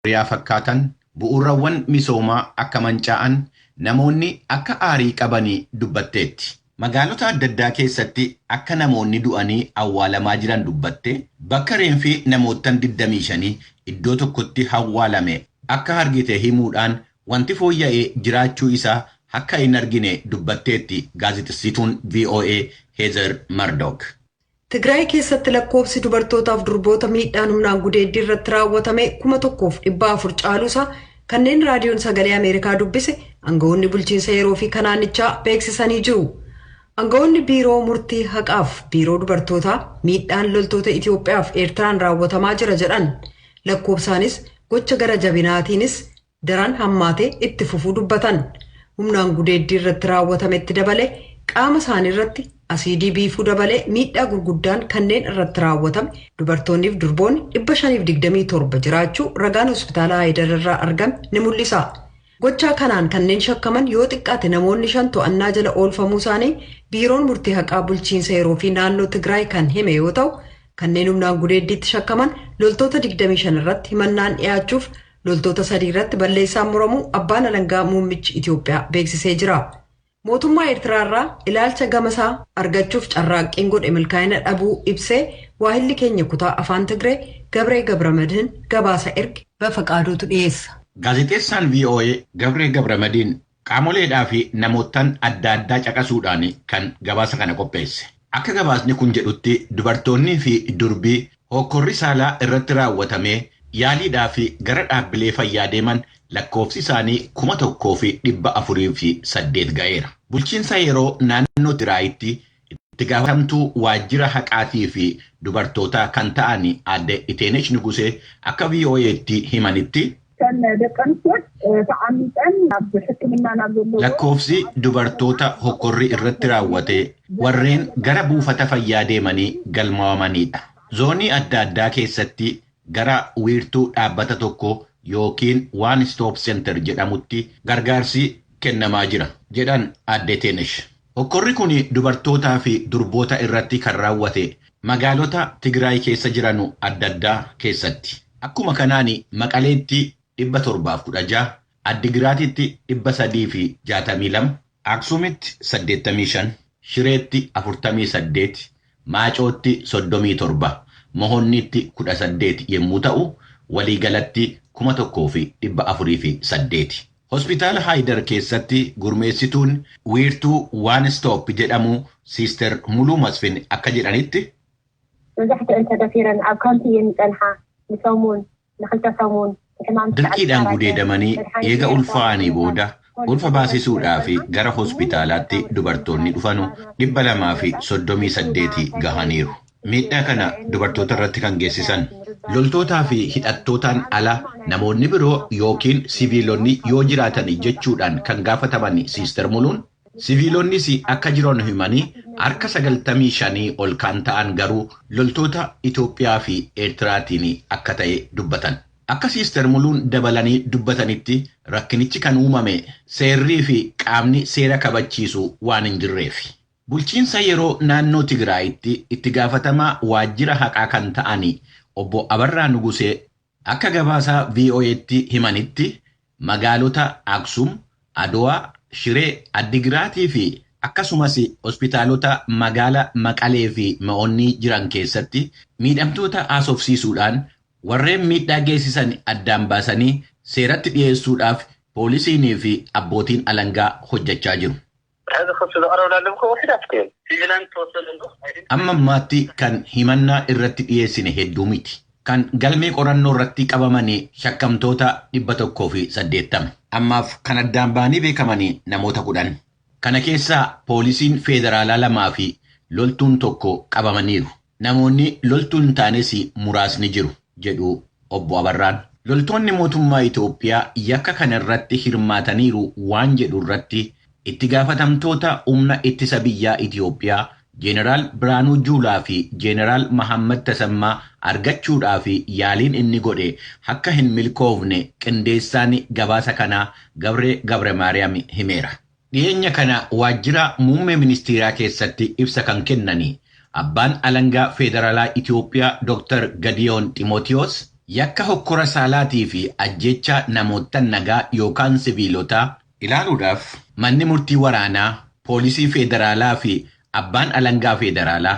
riyaa fakkaatan bu'uurawwan misoomaa akka manca'an namoonni akka aarii qabanii dubbatteetti. Magaalota adda addaa keessatti akka namoonni du'anii awwaalamaa jiran dubbatte bakka reenfi namootan 25 iddoo tokkotti awwaalame akka argite himuudhaan wanti fooyya'ee jiraachuu isaa akka hin argine dubbatteetti gaazexessituun VOA Heather Murdock. Tigraay keessatti lakkoofsi dubartootaaf durboota miidhaan humnaan gudeeddii irratti raawwatame 1,400 caaluusaa kanneen raadiyoon sagalee Ameerikaa dubbise aangawoonni bulchiinsa yeroo fi kanaanichaa beeksisanii jiru. Aangawoonni biiroo murtii haqaaf biiroo dubartootaa miidhaan loltoota Itoophiyaaf Eertiraan raawwatamaa jira jedhan lakkoofsaanis gocha gara jabinaatiinis daran hammaatee itti fufuu dubbatan. Humnaan gudeeddii irratti raawwatametti dabale qaama isaanii irratti asiidii biifuu dabalee miidhaa gurguddaan kanneen irratti raawwatame dubartoonniif durboonni 527 jiraachuu ragaan hospitaala Haayidar irraa argame ni mul'isa. Gochaa kanaan kanneen shakkaman yoo xiqqaate namoonni 5 to'annaa jala oolfamuu isaanii biiroon murtii haqaa bulchiinsa yeroo fi naannoo Tigraay kan hime yoo ta'u kanneen humnaan gudeeddiitti shakkaman loltoota 25 irratti himannaan dhiyaachuuf loltoota 3 irratti balleessaan muramuu abbaan alangaa muummichi Itoophiyaa beeksisee jira. Mootummaa Eertiraarraa ilaalcha gamasaa argachuuf carraaqqiin godhe milkaa'ina dhabuu ibsee waahilli keenya kutaa afaan Tigree Gabree Gabramadin gabaasa erge Bafaqaaduutu dhiyeessa. Gaazexeessaan VOA Gabree Gabramadin qaamoleedhaa fi namootaan adda addaa caqasuudhaan kan gabaasa kana qopheesse. Akka gabaasni kun jedhutti dubartoonnii fi durbii hokkorri saalaa irratti raawwatamee yaaliidhaa fi gara dhaabbilee fayyaa deeman lakkoofsi isaanii 1,408 ga'eera. Bulchiinsa yeroo naannoo Tigraayitti itti gaafatamtuu waajjira haqaatii fi dubartootaa kan ta'an aadde Iteenesh Nugusee akka VOA'tti himanitti lakkoofsi dubartoota hokkorri irratti raawwate warreen gara buufata fayyaa deemanii galmaa'amanidha. Zoonii adda addaa keessatti gara wiirtuu dhaabbata tokko yookiin One Stop Center jedhamutti gargaarsi kennamaa jira jedhan aadde Iteenesh. Hokkorri kun dubartootaa fi durboota irratti kan raawwate magaalota Tigraay keessa jiran adda addaa keessatti. Akkuma kanaan Maqaleetti 716, Addigiraatitti 362, Aksuumitti 85, Shireetti 48, Maacootti 37, Mohonnitti 18 yommuu ta'u waliigalatti 1,408. Hospitaala Haayidar keessatti gurmeessituun wiirtuu One Stop jedhamu Sister Muluu Masfin akka jedhanitti dirqiidhaan gudeedamanii eega ulfaa'anii booda ulfa baasisuudhaa fi gara hospitaalaatti dubartoonni dhufanu 238 gahaniiru. Miidhaa kana dubartoota irratti kan geessisan loltootaa fi hidhattootaan ala namoonni biroo yookiin siviilonni yoo jiraatan jechuudhaan kan gaafataman Sister Muluun siviilonnis akka jiran himanii harka 95 ol kan ta'an garuu loltoota Itoophiyaa fi Eertiraatiin akka ta'e dubbatan. Akka Sister Muluun dabalanii dubbatanitti rakkinichi kan uumame seerrii fi qaamni seera kabachiisu waan hin jirreef. Bulchiinsa yeroo naannoo Tigraayitti itti gaafatamaa waajjira haqaa kan ta'an obbo Abarraa Nugusee akka gabaasaa VOA'tti himanitti magaalota Aksum, Adowaa, Shiree, Addigiraatii fi akkasumas hospitaalota magaala Maqalee fi Mo'onnii jiran keessatti miidhamtoota haasofsiisuudhaan warreen miidhaa geessisan addaan baasanii seeratti dhiyeessuudhaaf poolisiinii fi abbootiin alangaa hojjechaa jiru. Amma ammaatti kan himannaa irratti dhiyeessine hedduu miti. Kan galmee qorannoo irratti qabamanii shakkamtoota 180. Ammaaf kan addaan baanii beekamanii namoota 10. Kana keessaa poolisiin federaalaa 2 fi loltuun 1 qabamaniiru. Namoonni loltuun taanes muraasni jiru jedhu obbo Abarraan. Loltoonni mootummaa Itoophiyaa yakka kana irratti hirmaataniiru waan jedhu irratti itti gaafatamtoota humna ittisa biyyaa Itoophiyaa Jeneraal Biraanuu Juulaa fi Jeneraal Mahammad Tasammaa argachuudhaa fi yaaliin inni godhe akka hin milkoofne qindeessaan gabaasa kanaa Gabree Gabramaariyaam himeera. Dhiyeenya kana waajjira muummee ministeeraa keessatti ibsa kan kennanii abbaan alangaa federaalaa Itoophiyaa Dr. Gadiyoon Ximootiyoos Yakka hokkora saalaatii fi ajjecha namoota nagaa yookaan siviilotaa ilaaluudhaaf manni murtii waraanaa, poolisii federaalaa fi abbaan alangaa federaalaa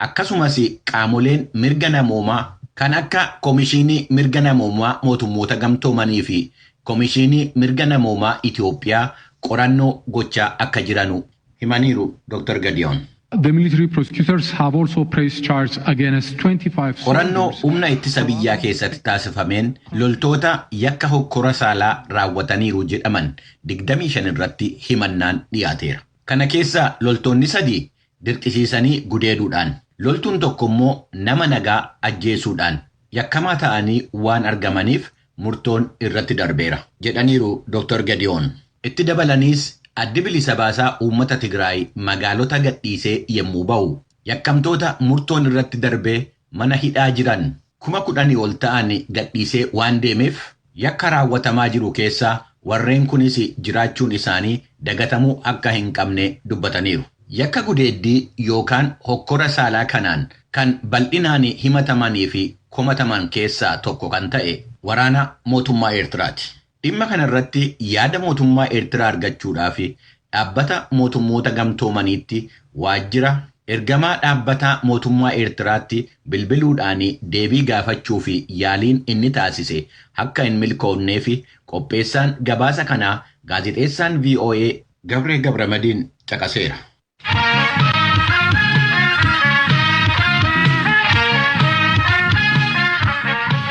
akkasumas qaamoleen mirga namoomaa kan akka Komishinii Mirga Namoomaa Mootummoota Gamtoomanii fi Komishinii Mirga Namoomaa Itoophiyaa qorannoo gochaa akka jiranu himaniiru Dr. Gadiyoon. The military prosecutors have also pressed charges against 25 qorannoo humna ittisa biyyaa keessatti taasifameen loltoota yakka hokkora saalaa raawwataniiru jedhaman 25 irratti himannaan dhiyaateera. Kana keessa loltoonni 3 dirqisiisanii gudeeduudhaan, loltuun tokko immoo nama nagaa ajjeesuudhaan yakkamaa ta'anii waan argamaniif murtoon irratti darbeera jedhaniiru Dr. Gadiyoon. Itti dabalaniis addi bilisa baasaa uummata Tigraay magaalota gadhiisee yemmuu ba'u yakkamtoota murtoon irratti darbee mana hidhaa jiran 10,000 ol ta'an gadhiisee waan deemeef yakka raawwatamaa jiru keessaa warreen kunis jiraachuun isaanii dagatamuu akka hin qabne dubbataniiru. Yakka gudeeddii yookaan hokkora saalaa kanaan kan bal'inaan himatamanii fi komataman keessaa tokko kan ta'e waraana mootummaa Eertiraati. Dhimma kanarratti yaada mootummaa Eertiraa argachuudhaaf dhaabbata mootummoota gamtoomaniitti waajjira ergamaa dhaabbata mootummaa Eertiraatti bilbiluudhaan deebii gaafachuu fi yaaliin inni taasise akka hin milkoonnee fi qopheessaan gabaasa kanaa gaazexeessaan VOA Gabree Gabramadiin caqaseera.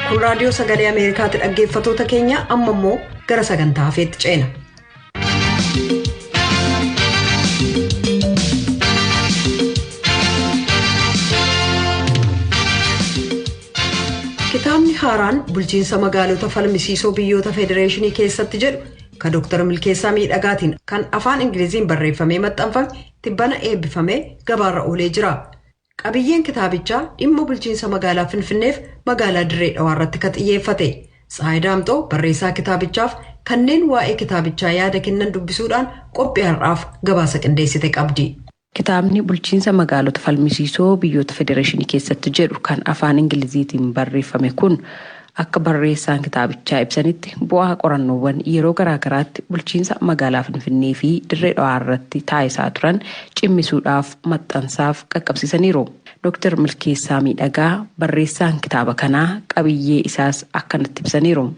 Kun raadiyoo sagalee Ameerikaatti dhaggeeffatoota keenya amma immoo gara sagantaa hafeetti ceena. Kitaabni haaraan bulchiinsa magaalota falmisiisoo biyyoota federeeshinii keessatti jedhu kan Dr. Milkeessaa Miidhagaatiin kan afaan Ingiliziin barreeffamee maxxanfame tibbana eebbifamee gabaarra oolee jira. Qabiyyeen kitaabichaa dhimma bulchiinsa magaalaa Finfinneef magaalaa Dirree Dhawaa irratti kan xiyyeeffate. Tsaayi Daamxoo barreessaa kitaabichaaf kanneen waa'ee kitaabichaa yaada kennan dubbisuudhaan qophii har'aaf gabaasa qindeessite qabdi. Kitaabni bulchiinsa magaalota falmisiisoo biyyoota federeeshinii keessatti jedhu kan afaan Ingiliziitiin barreeffame kun akka barreessaan kitaabichaa ibsanitti bu'aa qorannoowwan yeroo garaagaraatti bulchiinsa magaalaa Finfinnee fi Dirree Dhawaa irratti taasisaa turan cimmisuudhaaf maxxansaaf qaqqabsiisaniiru. Dr. Milkeessaa Miidhagaa barreessaan kitaaba kanaa qabiyyee isaas akkanatti ibsaniiru.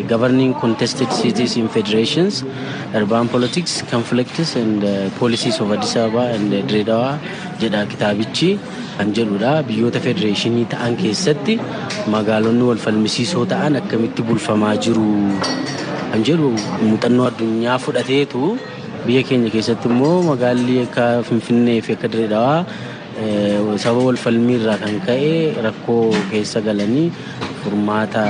Governing contested cities in federations, urban politics, conflicts and policies of Addis Ababa and Dirree Dhawaa jedha kitaabichi kan jedhudha. Biyyoota federeeshinii ta'an keessatti magaalonni wal falmisiisoo ta'an akkamitti bulfamaa jiru kan jedhu muuxannoo addunyaa fudhateetu biyya keenya keessatti immoo magaalli akka Finfinnee fi akka Dirree Dhawaa sababa wal falmiirraa kan ka'e rakkoo keessa galanii furmaata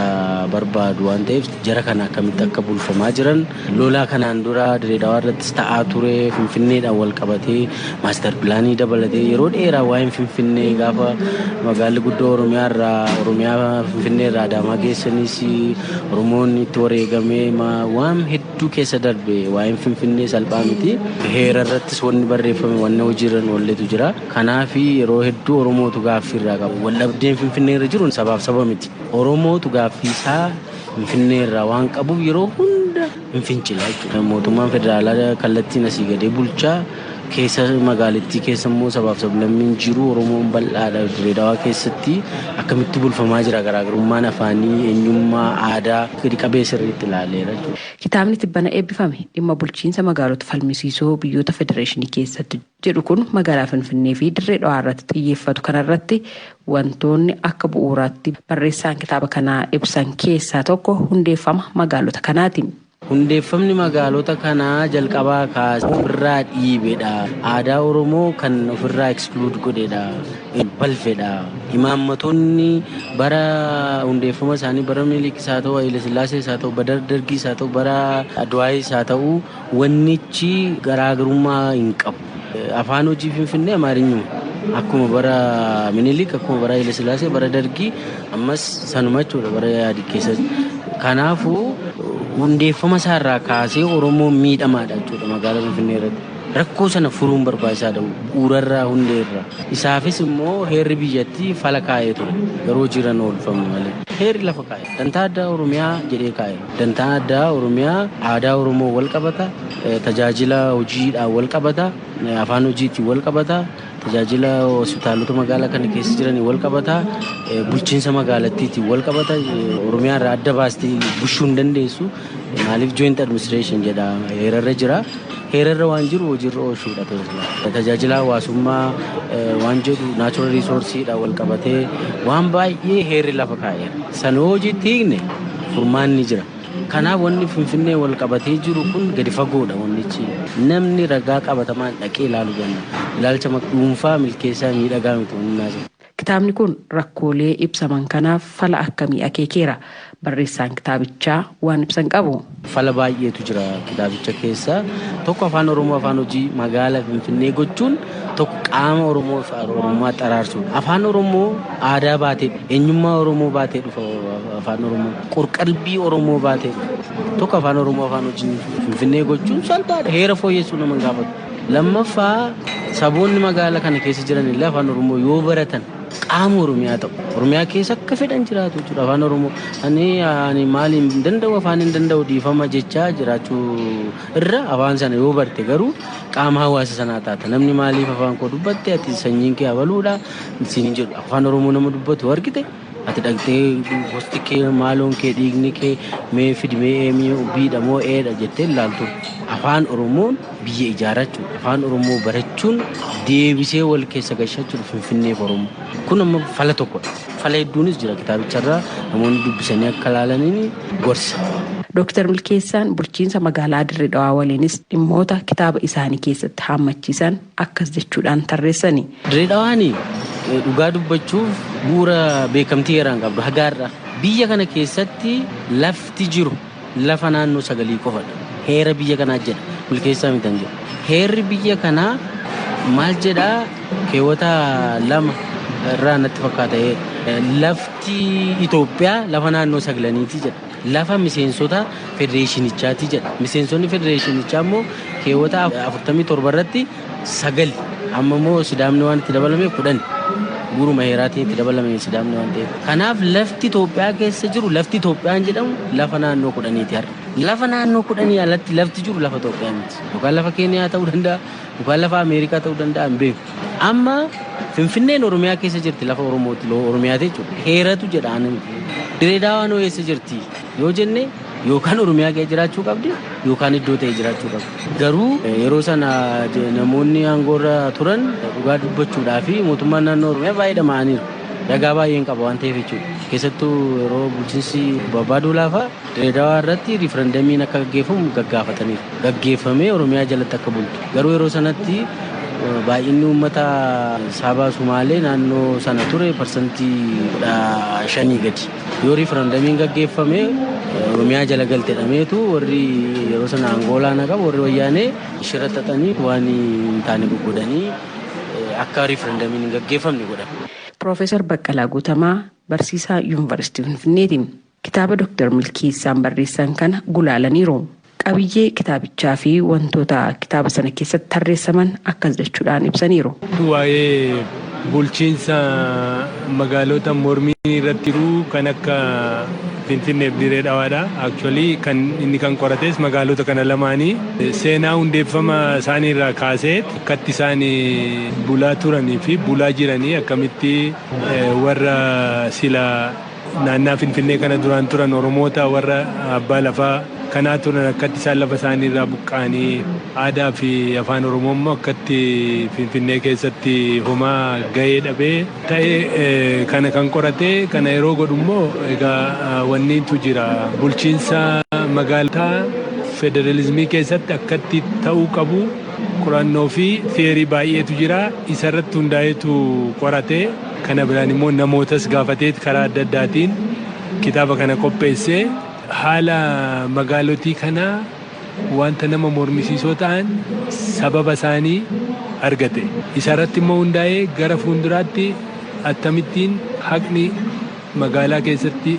barbaadu waan ta'eef jara kana akkamitti akka bulfamaa jiran lolaa kanaan dura Dirree Dhawaa irrattis ta'aa ture Finfinneedhaan wal qabatee maaster pilaanii dabalatee yeroo dheeraa waa'een Finfinnee gaafa magaalli guddoo Oromiyaa Finfinnee irraa Adaamaa geessanis Oromoon itti wareegamee waan hedduu keessa darbe waa'een Finfinnee salphaa miti. Heera irrattis wanni barreeffame wanni hojiirran walleetu jira. Kanaaf yeroo hedduu Oromootu gaaffii irraa qabu. Wallabdeen Finfinnee irra jiru sabaaf saba miti. Oromootu gaaffii isaa Finfinnee irraa waan qabuuf yeroo hunda hin fincila jechuudha. Mootummaan federaalaa kallattiin asii gadee bulchaa keessa magaalattii keessa immoo sabaaf sablammiin jiru Oromoon bal'aadha. Dirree Dhawaa keessatti akkamitti bulfamaa jira garaagarummaan afaanii eenyummaa aadaa gadi qabee sirriitti ilaaleera jechuudha. Kitaabni tibbana eebbifame dhimma bulchiinsa magaalota falmisiisoo biyyoota federeeshinii keessatti jedhu kun magaalaa Finfinnee fi Dirree Dhawaa irratti xiyyeeffatu kanarratti wantoonni akka bu'uuraatti barreessaan kitaaba kanaa ibsan keessaa tokko hundeeffama magaalota kanaati. Hundeeffamni magaalota kanaa jalqabaa kaasee ofirraa dhiibedha. Aadaa Oromoo kan ofirraa exclude godhedha. Balfedha. Imaammatoonni bara hundeeffama isaanii bara Minilik isaa ta'u, Haile Sillaasee isaa ta'u, bara Dargii isaa ta'u, bara Adwaayii isaa ta'u wannichi garaagarummaa hin qabu. Afaan hojii Finfinnee Amaarinyuma. Akkuma bara Minilik, akkuma bara Haile Sillaasee, bara Dargii ammas sanuma jechuudha bara yaadi keessatti. Kanaafuu hundeeffama isaarraa kaasee Oromoon miidhamaadha jechuudha magaalaa Finfinnee irratti. rakkoo sana furuun barbaachisaadha bu'uurarraa hundeerra. Isaafis immoo heerri biyyattii fala kaa'ee ture garuu jiran oolfamne malee. Heerri lafa kaa'e dantaa addaa Oromiyaa jedhee kaa'e. Dantaan addaa Oromiyaa aadaa Oromoo wal qabata, tajaajila hojiidhaan wal qabata, afaan hojiitiin wal qabata, tajaajila hospitaalota magaalaa kana keessa jiranii wal qabata, bulchiinsa magaalattiitiin wal qabata. Oromiyaa irraa adda baastee bushuu hin dandeessu. Maaliif joint administration jedha heerarra jira. Heerarra waan jiru hojiirra oolchuudha ta'uu tajaajila hawaasummaa waan jedhu natural resourceedhaan wal qabatee waan baay'ee heerri lafa kaa'e. Sana hojiitti hiikne furmaanni jira. Kanaaf wanni Finfinnee wal qabatee jiru kun gadi fagoodha wannichi. Namni ragaa qabatamaan dhaqee ilaaluu danda'a. Ilaalcha dhuunfaa milkeessaa miidhagaa miti wanni. Kitaabni kun rakkoolee ibsaman kanaaf fala akkamii akeekeera? Barreessaan kitaabichaa waan ibsan qabu. Fala baay'eetu jira kitaabicha keessa. Tokko afaan Oromoo afaan hojii magaalaa Finfinnee gochuun tokko qaama Oromoo fi Oromummaa xaraarsuudha. Afaan Oromoo aadaa baatee eenyummaa Oromoo baatee dhufa afaan Oromoo qorqalbii Oromoo baatee tokko afaan Oromoo afaan hojii Finfinnee gochuun salphaadha. Heera fooyyessuu nama gaafatu. Lammaffaa saboonni magaalaa kana keessa jiran illee afaan Oromoo yoo baratan qaama Oromiyaa ta'u. Oromiyaa keessa akka fedhan jiraatu jechuudha afaan Oromoo. Ani maaliin danda'u afaan hin danda'u dhiifama jechaa jiraachuu irra afaan sana yoo barte garuu qaama hawaasa sanaa taata. Namni maaliif afaan koo dubbatte ati sanyiin kee abaluudha siin jedhu afaan Oromoo nama dubbatu argite ati dhaqxee gosti kee maaloon kee dhiigni kee mee fidmee eemii biidha moo eedha jettee ilaaltu. Afaan Oromoon biyya ijaarrachuu afaan Oromoo barachuun deebisee wal keessa gashachuun Finfinneef Oromoo. Kun amma fala tokkodha. Fala hedduunis jira kitaabicharraa namoonni dubbisanii akka ilaalaniin gorsa. Dooktar Milkeessaan bulchiinsa magaalaa Dirree Dhawaa waliinis dhimmoota kitaaba isaanii keessatti haammachiisan akkas jechuudhaan tarreessani. Dirree Dhawaanii dhugaa dubbachuuf bu'uura beekamtii heeraan qabdu hagaarra. Biyya kana keessatti lafti jiru lafa naannoo 9 qofadha. Heera biyya kanaa jedha. Milkeessaa mitan jedha. Heerri biyya kanaa maal jedhaa keewwata 2 irraa natti fakkaata. Lafti Itoophiyaa lafa naannoo 9 jedha. Lafa miseensota federeeshinichaati jedha. Miseensonni federeeshinichaa immoo keewwata 47 irratti 9. Amma immoo Sidaamni waan itti dabalame 10. Guruma heeraatiin itti dabalame Sidaamni waan ta'eef. Kanaaf lafti Itoophiyaa keessa jiru lafti Itoophiyaan jedhamu lafa naannoo 10ti har'a. Lafa naannoo 10 alatti lafti jiru lafa Itoophiyaa miti. Yookaan lafa Keeniyaa ta'uu danda'a, yookaan lafa Ameerikaa ta'uu danda'a hin beeku. Amma Finfinneen Oromiyaa keessa jirti lafa Oromooti Oromiyaa jechuudha. Heeratu jedhaan Dirree Dhawaan eessa jirti yoo jenne yookaan Oromiyaa keessa jiraachuu qabdi yookaan iddoo ta'e jiraachuu qabdi. Garuu yeroo sana namoonni aangoorra turan dhugaa dubbachuudhaa fi mootummaan naannoo Oromiyaa baay'ee dhama'aniiru. Ragaa baay'een qaba waan ta'eef jechuudha. Keessattuu yeroo bulchiinsi barbaaduu laafaa Dirree Dhawaa irratti riifarandamiin akka gaggeeffamu gaggaafataniiru. Gaggeeffamee Oromiyaa jalatti akka bultu. Garuu yeroo sanatti baay'inni uummata Saabaa Sumaalee naannoo sana ture parsantii 5 gadi. Yoo riifarandamiin gaggeeffame Oromiyaa jala galte dhameetu warri yeroo sana Angoolaa qabu warri wayyaanee shira xaxanii waan hin taane gugudanii akka riifarandamiin hin gaggeeffamne godhan. Profeesar Baqqalaa Guutamaa barsiisaa Yuunivarsiitii Finfinneeti. Kitaaba Dooktar Milkeessaan barreessan kana gulaalaniiru. Qabiyyee kitaabichaa fi wantoota kitaaba sana keessatti tarreessaman akkas jechuudhaan ibsaniiru. Waa'ee bulchiinsa magaalota mormii irratti jiru kan akka Finfinnee fi Dirree Dhawaadha. Actually kan inni kan qorates magaalota kana lamaanii seenaa hundeeffama isaanii irraa kaasee akkatti isaan bulaa turanii fi bulaa jiranii akkamitti warra sila naannaa Finfinnee kana duraan turan Oromoota warra abbaa lafaa kanaa turan akkatti isaan lafa isaanii irraa buqqa'anii aadaa fi afaan Oromoo immoo akkatti Finfinnee keessatti homaa gahee dhabee ta'ee kana kan qorate kana yeroo godhu immoo egaa wanniitu jira bulchiinsa magaalaa federalizimii keessatti akkatti ta'uu qabu qorannoo fi theorii baay'eetu jira isarratti hundaa'eetu qorate kana biraan immoo namootas gaafatee karaa adda addaatiin kitaaba kana qopheessee haala magaalotii kanaa wanta nama mormisiisoo ta'an sababa isaanii argate. Isarratti immoo hundaa'ee gara fuulduraatti akkamittiin haqni magaalaa keessatti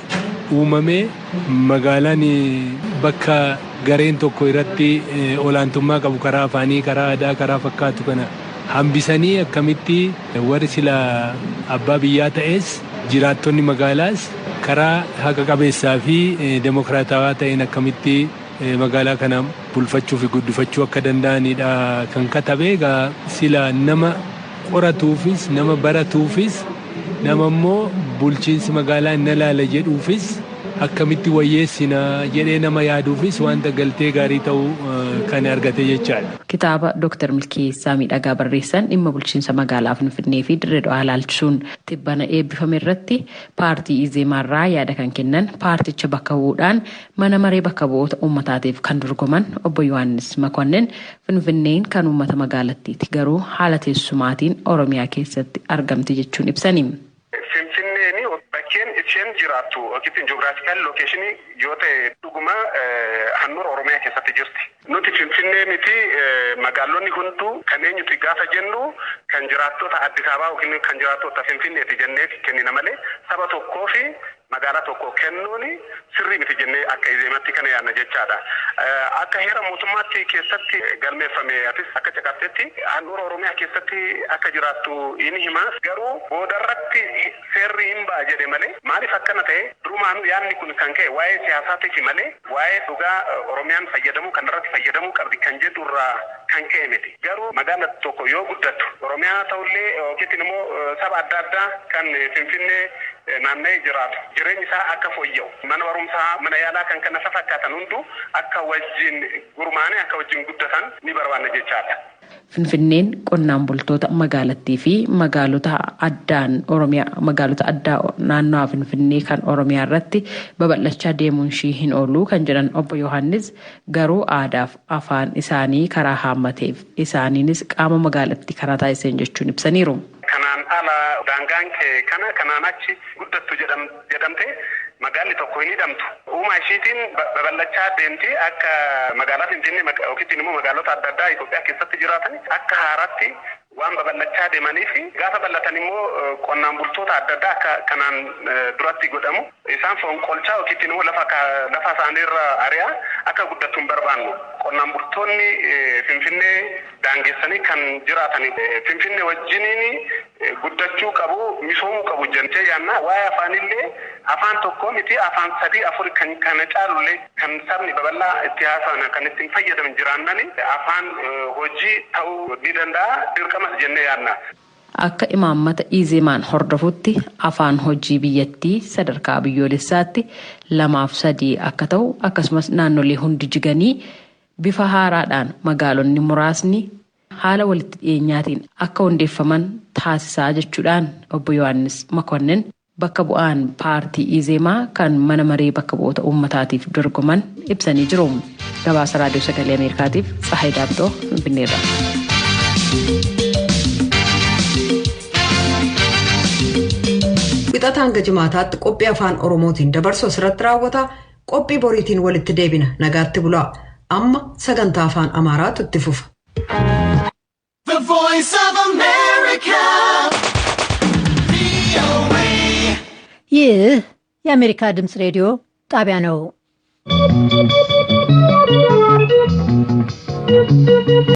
uumamee magaalaan bakka gareen tokko irratti olaantummaa qabu karaa afaanii, karaa aadaa, karaa fakkaatu kana hambisanii akkamitti warri sila abbaa biyyaa ta'es jiraattonni magaalaas karaa haqa qabeessaa fi demokraatawaa ta'een akkamitti magaalaa kana bulfachuu fi guddifachuu akka danda'anidha kan katabe. Egaa sila nama qoratuufis, nama baratuufis, nama immoo bulchiinsi magaalaa inni ilaala jedhuufis akkamitti wayyeessina jedhee nama yaaduufis wanta galtee gaarii ta'uu kan argate jechaadha. Kitaaba Dr. Milkeessaa Miidhagaa barreessan dhimma bulchiinsa magaalaa Finfinnee fi Dirree Dhawaa ilaalchisuun tibbana eebbifame irratti paartii Izeemaarraa yaada kan kennan paarticha bakka bu'uudhaan mana maree bakka bu'oota uummataatiif kan dorgoman obbo Yohaannis Makonnin Finfinneen kan uummata magaalattiiti garuu haala teessumaatiin Oromiyaa keessatti argamti jechuun ibsani. Bakkeen isheen jiraattu yookiin ji'oogiraafikaal lookeeshinii yoo ta'e dhuguma handhuura Oromiyaa keessatti jirti. Nuti Finfinnee miti magaalonni hunduu kan eenyuti gaafa jennu kan jiraattota Addis Ababaa yookiin kan jiraattota Finfinneeti jennee kennina malee saba tokkoo fi magaalaa tokko kennuun sirrii miti jennee akka Izeematti kana yaadna jechaadha. Akka heera mootummaatti keessatti galmeeffame atis akka caqabtetti handhuura Oromiyaa keessatti akka jiraattu inni himaa garuu boodarratti seerri hin ba'a jedhe malee maaliif akkana ta'e durumaan yaadni kun kan ka'e waa'ee siyaasaatiif malee waa'ee dhugaa Oromiyaan fayyadamuu kanarratti fayyadamuu qabdi kan jedhurraa kan ka'e miti. Garuu magaalaa tokko yoo guddattu Oromiyaa ta'ullee yookiin immoo saba adda addaa kan Finfinnee naanna'ee jiraatu jireenyi isaa akka fooyya'u mana barumsaa mana yaalaa kan kana fakkaatan hundu akka wajjin gurmaa'anii akka wajjin guddatan ni barbaanna jechaadha. Finfinneen qonnaan bultoota magaalattii fi magaalota addaan Oromiyaa magaalota addaa naannoo Finfinnee kan Oromiyaa irratti babal'achaa deemuun ishii hin oolu kan jedhan obbo Yohaannis garuu aadaaf afaan isaanii karaa haammateef isaaniinis qaama magaalattii karaa taasisan jechuun ibsaniiru. Kanaan ala daangaan kanaan achi guddattu jedhamte magaalli tokko hin hidhamtu. Uumaa ishiitiin babal'achaa deemti akka magaalaa Finfinnee yookiin immoo magaalota adda addaa Itoophiyaa keessatti jiraatan akka haaraatti waan babal'achaa deemaniif gaafa bal'atan immoo qonnaan bultoota adda addaa akka kanaan duratti godhamu isaan fonqolchaa yookiin immoo lafa isaaniirra ari'aa akka guddattu hin barbaannu. Qonnaan bultoonni Finfinnee daangessanii kan jiraatan Finfinnee wajjiniin guddachuu qabu, misoomuu qabu jennee yaadna. Waa'ee afaanillee afaan tokko miti afaan 3-4 kan kana caalullee kan sabni babal'aa itti haasa'an kan ittiin fayyadaman jiraannani afaan hojii ta'uu ni danda'a dirqamas jennee yaadna. Akka imaammata Izeemaan hordofutti afaan hojii biyyattii sadarkaa biyyoolessaatti 2-3 akka ta'u akkasumas naannolee hundi jiganii bifa haaraadhaan magaalonni muraasni haala walitti dhiyeenyaatiin akka hundeeffaman taasisaa jechuudhaan obbo Yohaannis Makonnin bakka bu'aan paartii Izeemaa kan mana maree bakka bu'oota uummataatiif dorgoman ibsanii jiru. Gabaasa Raadiyoo Sagalee Ameerikaatiif Tsahaay Daabdoo Finfinneerra. Wixata hanga jimaataatti qophii afaan Oromootiin dabarsu asirratti raawwata. Qophii boriitiin walitti deebina. Nagaatti bulaa. Amma sagantaa afaan Amaaraatu itti fufa. The Voice of America. ይህ የአሜሪካ ድምፅ ሬዲዮ ጣቢያ ነው።